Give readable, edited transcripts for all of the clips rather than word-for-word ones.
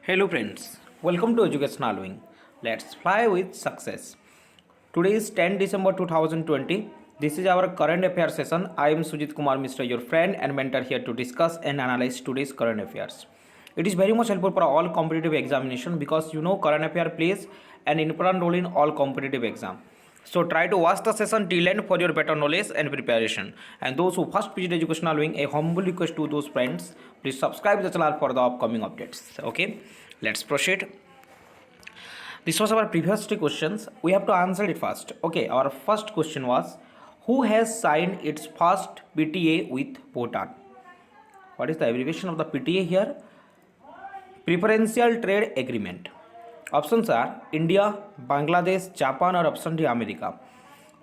Hello friends, welcome to Educational Wing. Let's fly with success. Today is 10 December 2020. This is our current affairs session. I am Sujit Kumar Mishra, your friend and mentor here to discuss and analyze today's current affairs. It is very much helpful for all competitive examination because current affair plays an important role in all competitive exam. So try to watch the session till end for your better knowledge and preparation. And those who first visit Educational Wing, a humble request to those friends, please subscribe the channel for the upcoming updates. Okay, let's proceed. This was our previous three questions. We have to answer it first. Okay, our first question was, who has signed its first PTA with Bhutan? What is the abbreviation of the PTA here? Preferential Trade Agreement. Options are India, Bangladesh, Japan, or option D, America.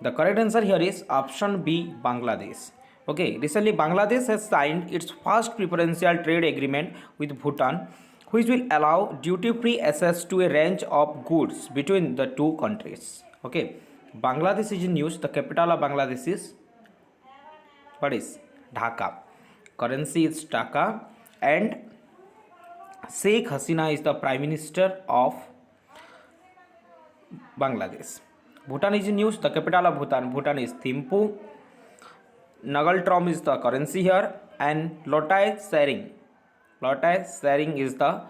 The correct answer here is option B, Bangladesh. Okay, recently Bangladesh has signed its first preferential trade agreement with Bhutan, which will allow duty-free access to a range of goods between the two countries. Okay, Bangladesh is in news. The capital of Bangladesh is what is Dhaka. Currency is Taka, and Sheikh Hasina is the Prime Minister of Bangladesh. Bhutan is in news. The capital of Bhutan is Thimphu. Nagaltrom is the currency here, and Lotai Tshering is the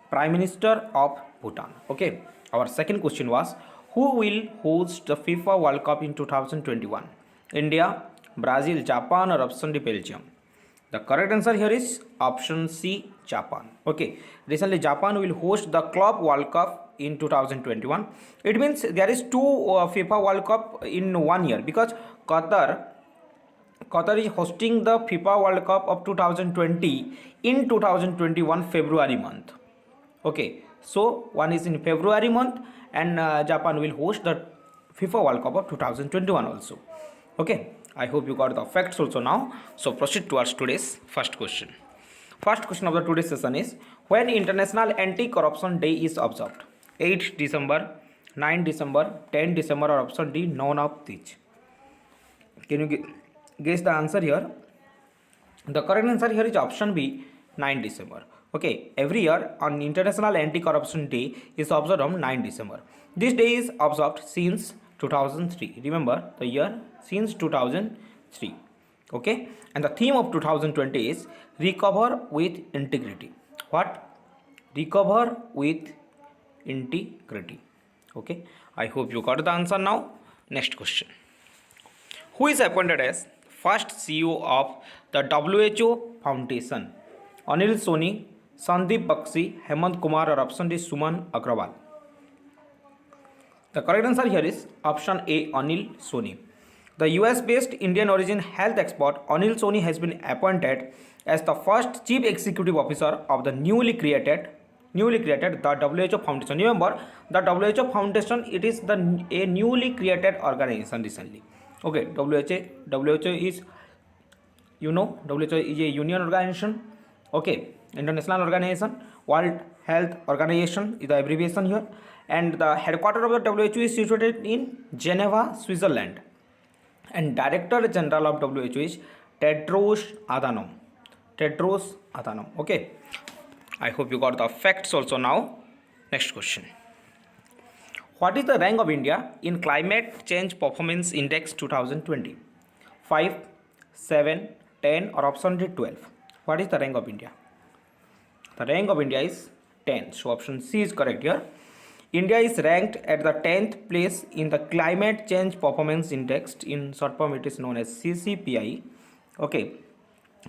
Prime Minister of Bhutan. Okay. Our second question was, who will host the FIFA World Cup in 2021? India, Brazil, Japan, or option D, Belgium? The correct answer here is option C, Japan. Okay. Recently, Japan will host the Club World Cup in 2021. It means there is two FIFA World Cup in 1 year, because Qatar is hosting the FIFA World Cup of 2020 in 2021 February month. Okay, so one is in February month, and Japan will host the FIFA World Cup of 2021 also. Okay, I hope you got the facts also now. So proceed towards today's first question. First question of the today's session is, when International Anti-Corruption Day is observed? 8 December, 9 December, 10 December, or option D, none of these? Can you guess the answer here? The correct answer here is option B, 9 December. Okay, every year on International Anti-Corruption Day is observed on 9 December. This day is observed since 2003. Remember the year, since 2003. Okay, and the theme of 2020 is recover with integrity. What? Recover with integrity. Okay, I hope you got the answer now. Next question. Who is appointed as first CEO of the WHO Foundation? Anil Soni, Sandeep Bakshi, Hemant Kumar, or option D, Suman Agrawal? The correct answer here is option A, Anil Soni. The US-based Indian origin health expert Anil Soni has been appointed as the first chief executive officer of the newly created the WHO Foundation. Remember, the WHO Foundation, it is a newly created organization recently. Okay, WHO is, WHO is a union organization. Okay, international organization. World Health Organization is the abbreviation here, and the headquarters of the WHO is situated in Geneva, Switzerland, and Director General of WHO is Tedros Adhanom. Okay, I hope you got the facts also now. Next question. What is the rank of India in Climate Change Performance Index 2020? 5, 7, 10, or option D, 12? What is the rank of India? The rank of India is 10. So option C is correct here. India is ranked at the 10th place in the Climate Change Performance Index. In short form, it is known as CCPI. Okay,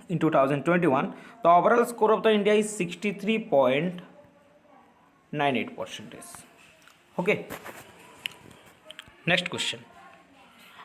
in 2021, the overall score of the India is 63.98%. Okay. Next question.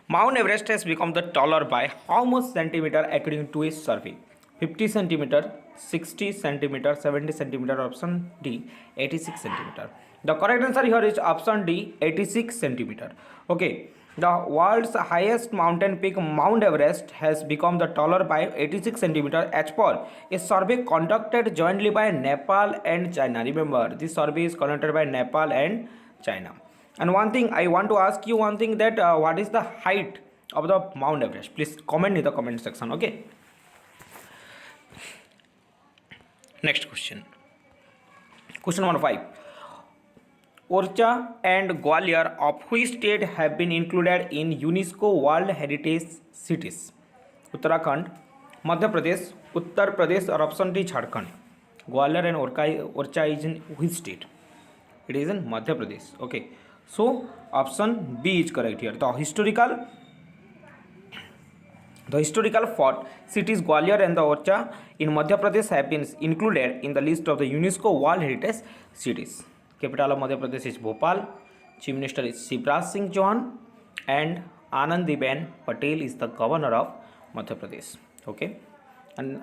Mount Everest has become the taller by how much centimeter according to a survey? 50 centimeter, 60 centimeter, 70 centimeter, option D, 86 centimeter. The correct answer here is option D, 86 centimeter. Okay, the world's highest mountain peak, Mount Everest, has become the taller by 86 centimeter as per a survey conducted jointly by Nepal and China. Remember, this survey is conducted by Nepal and China. And one thing I want to ask you, that what is the height of the Mount Everest? Please comment in the comment section. Okay. Next question. Question number 5. Orcha and Gwalior of which state have been included in UNESCO World Heritage Cities? Uttarakhand, Madhya Pradesh, Uttar Pradesh, or option D Jharkhand. Gwalior and Orcha is in which state? It is in Madhya Pradesh. Okay, so option B is correct here. The historical fort cities Gwalior and the Orcha in Madhya Pradesh have been included in the list of the UNESCO World Heritage Cities. Capital of Madhya Pradesh is Bhopal. Chief Minister is Shivraj Singh Chauhan, and Anandiben Patel is the governor of Madhya Pradesh. Okay, and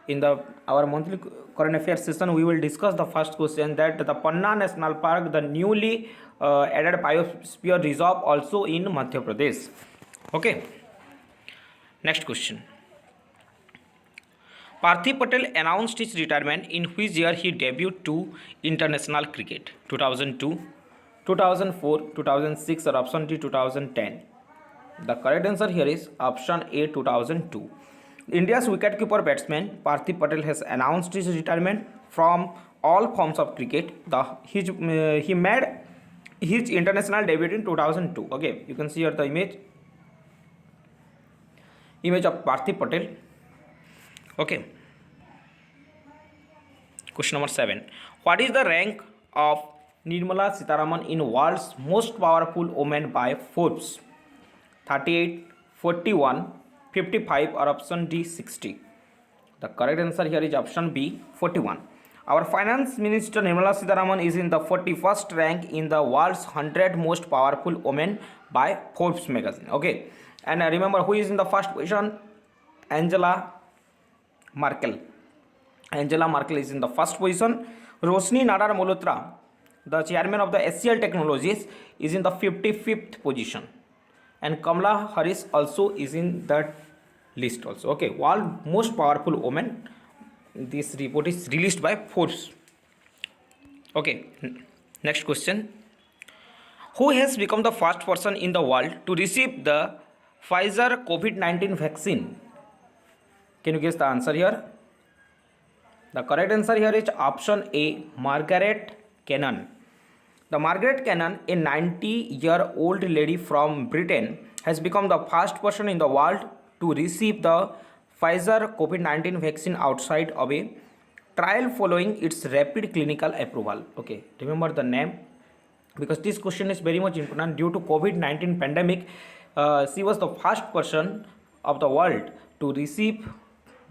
in the our monthly current affairs session, we will discuss the first question, that the Panna National Park, the newly added biosphere reserve, also in Madhya Pradesh. Okay. Next question. Parthiv Patel announced his retirement in which year he debuted to international cricket? 2002, 2004, 2006, or option D 2010. The correct answer here is option A 2002. India's wicketkeeper batsman Parthiv Patel has announced his retirement from all forms of cricket. He made his international debut in 2002. Okay, you can see here the image of Parthiv Patel. Okay. Question number 7. What is the rank of Nirmala Sitharaman in world's most powerful woman by Forbes? 38, 41, 55, or option D 60? The correct answer here is option B 41. Our finance minister Nirmala Sitharaman is in the 41st rank in the world's 100 most powerful women by Forbes magazine. Okay. And remember, who is in the first position? Angela Merkel. Angela Merkel is in the first position. Roshni Nadar Malhotra, the chairman of the HCL Technologies, is in the 55th position. And Kamala Harris also is in that list also. Okay, world most powerful women. This report is released by Forbes. Okay, next question. Who has become the first person in the world to receive the Pfizer COVID-19 vaccine? Can you guess the answer here? The correct answer here is option A, Margaret Cannon. The Margaret Cannon, a 90-year-old lady from Britain, has become the first person in the world to receive the Pfizer COVID-19 vaccine outside of a trial following its rapid clinical approval. Okay, remember the name, because this question is very much important. Due to COVID-19 pandemic, she was the first person of the world to receive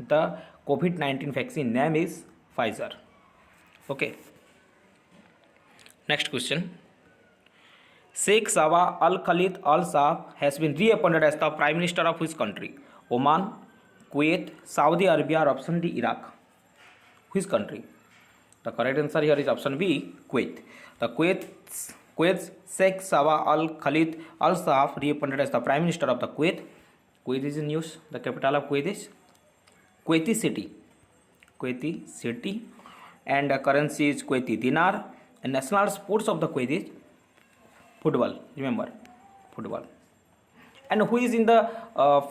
the COVID-19 vaccine. Name is Pfizer. Okay. Next question. Sheikh Sabah Al Khalid Al Saab has been reappointed as the Prime Minister of which country? Oman, Kuwait, Saudi Arabia, or option D Iraq? Which country? The correct answer here is option B, Kuwait. The Kuwait's Sheikh Sabah Al Khalid Al Saab reappointed as the Prime Minister of the Kuwait. Kuwait is in news. The capital of Kuwait is Kuwaiti City, and the currency is Kuwaiti dinar, and national sports of the Kuwait is football. Remember, football. And who is in the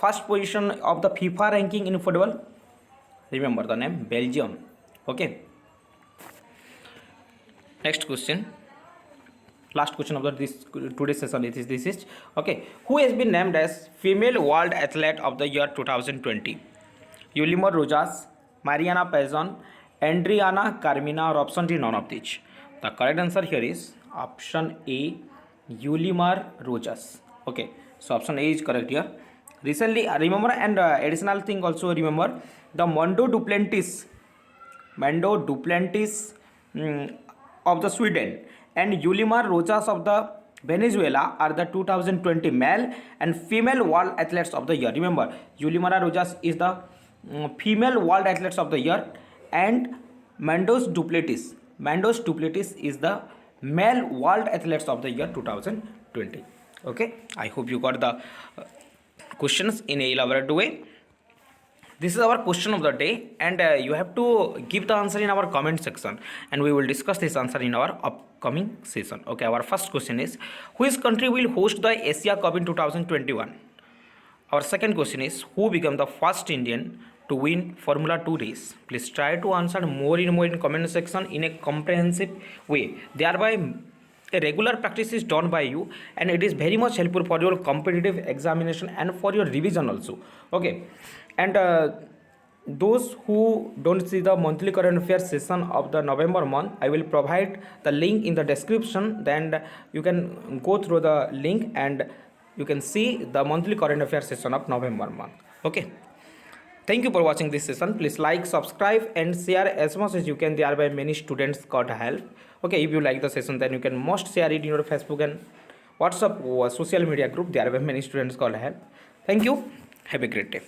first position of the FIFA ranking in football? Remember the name, Belgium. Okay. Next question. Last question of today's session is okay. Who has been named as Female World Athlete of the Year 2020? Yulimar Rojas, Mariana Pazon, Adriana Carmina, or option D none of these? The correct answer here is option A, Yulimar Rojas. Okay, so option A is correct here. Recently, remember, and additional thing also remember, the Mondo Duplantis of the Sweden and Yulimar Rojas of the Venezuela are the 2020 male and female world athletes of the year. Remember, Yulimar Rojas is the female world athletes of the year, and Mendoz Duplantis is the male world athletes of the year 2020. Okay, I hope you got the questions in a elaborate way. This is our question of the day, and you have to give the answer in our comment section, and we will discuss this answer in our upcoming session. Okay, our first question is, which country will host the Asia Cup in 2021? Our second question is, who became the first Indian to win Formula 2 race. Please try to answer more in comment section in a comprehensive way. Thereby a regular practice is done by you, and it is very much helpful for your competitive examination and for your revision also. Okay, and those who don't see the monthly current affairs session of the November month, I will provide the link in the description. Then you can go through the link and you can see the monthly current affairs session of November month. Okay, thank you for watching this session. Please like, subscribe and share as much as you can, thereby many students got help. Okay, if you like the session, then you can must share it in your Facebook and WhatsApp or social media group, thereby many students got help. Thank you, have a great day.